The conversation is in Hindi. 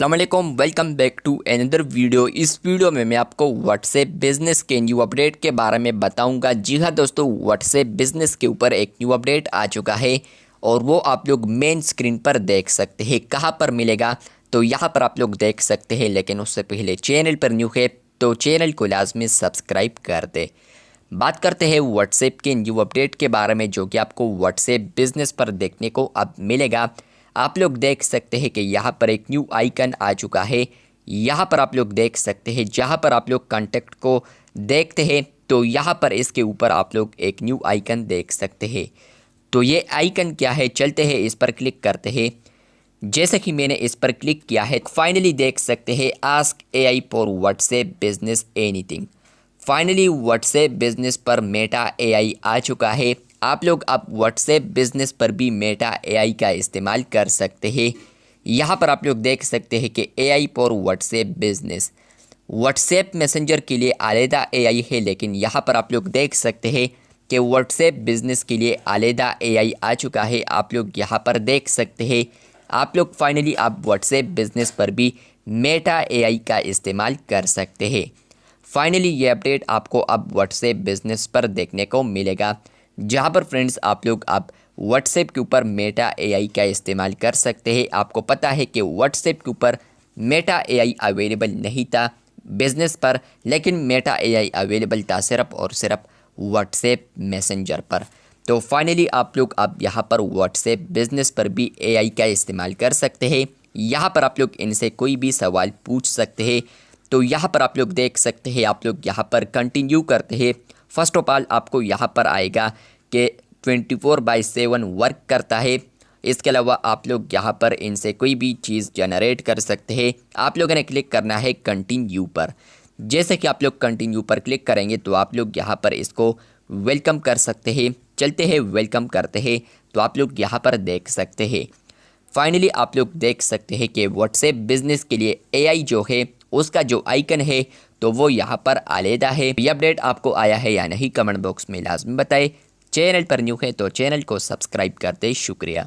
अस्सलाम वालेकुम, welcome back to another video. इस वीडियो में मैं आपको व्हाट्सएप बिजनेस के न्यू अपडेट के बारे में बताऊंगा। जी हाँ दोस्तों, व्हाट्सएप बिजनेस के ऊपर एक न्यू अपडेट आ चुका है और वो आप लोग मेन स्क्रीन पर देख सकते हैं। कहाँ पर मिलेगा तो यहाँ पर आप लोग देख सकते हैं, लेकिन उससे पहले चैनल पर न्यू है तो चैनल को लाजमी सब्सक्राइब कर दे। बात करते हैं व्हाट्सएप के न्यू अपडेट के बारे में, जो कि आपको व्हाट्सएप बिजनेस पर देखने को अब मिलेगा। आप लोग देख सकते हैं कि यहाँ पर एक न्यू आइकन आ चुका है। यहाँ पर आप लोग देख सकते हैं, जहाँ पर आप लोग कॉन्टैक्ट को देखते हैं तो यहाँ पर इसके ऊपर आप लोग एक न्यू आइकन देख सकते हैं। तो ये आइकन क्या है, चलते हैं इस पर क्लिक करते हैं। जैसे कि मैंने इस पर क्लिक किया है, फाइनली देख सकते हैं ask AI for WhatsApp business anything. Finally WhatsApp business पर मेटा एआई आ चुका है। आप लोग अब व्हाट्सएप बिजनेस पर भी मेटा एआई का इस्तेमाल कर सकते हैं। यहाँ पर आप लोग देख सकते हैं कि AI for WhatsApp business, WhatsApp messenger के लिए अलहदा एआई है, लेकिन यहाँ पर आप लोग देख सकते हैं कि व्हाट्सएप बिजनेस के लिए अलहदा एआई आ चुका है। आप लोग यहाँ पर देख सकते हैं, आप लोग फाइनली आप व्हाट्सएप बिजनेस पर भी मेटा एआई का इस्तेमाल कर सकते हैं। फाइनली ये अपडेट आपको अब व्हाट्सएप बिजनेस पर देखने को मिलेगा, जहाँ पर फ्रेंड्स आप लोग अब व्हाट्सएप के ऊपर मेटा एआई का इस्तेमाल कर सकते हैं। आपको पता है कि व्हाट्सएप के ऊपर मेटा एआई अवेलेबल नहीं था बिजनेस पर, लेकिन मेटा एआई अवेलेबल था सिर्फ और सिर्फ व्हाट्सएप मैसेंजर पर। तो फाइनली आप लोग अब यहाँ पर व्हाट्सएप बिजनेस पर भी एआई का इस्तेमाल कर सकते हैं। यहाँ पर आप लोग इनसे कोई भी सवाल पूछ सकते हैं। तो यहाँ पर आप लोग देख सकते हैं, आप लोग यहाँ पर कंटिन्यू करते हैं। फर्स्ट ऑफ ऑल आपको यहाँ पर आएगा कि 24/7 वर्क करता है। इसके अलावा आप लोग यहाँ पर इनसे कोई भी चीज़ जनरेट कर सकते हैं। आप लोगों ने क्लिक करना है कंटिन्यू पर। जैसे कि आप लोग कंटिन्यू पर क्लिक करेंगे तो आप लोग यहाँ पर इसको वेलकम कर सकते हैं। चलते हैं वेलकम करते हैं तो आप लोग यहाँ पर देख सकते हैं। फाइनली आप लोग देख सकते हैं कि व्हाट्सएप बिजनेस के लिए एआई जो है उसका जो आइकन है तो वो यहाँ पर अलहदा है। ये अपडेट आपको आया है या नहीं, कमेंट बॉक्स में लाजमी बताएं। चैनल पर न्यू है तो चैनल को सब्सक्राइब कर दे। शुक्रिया।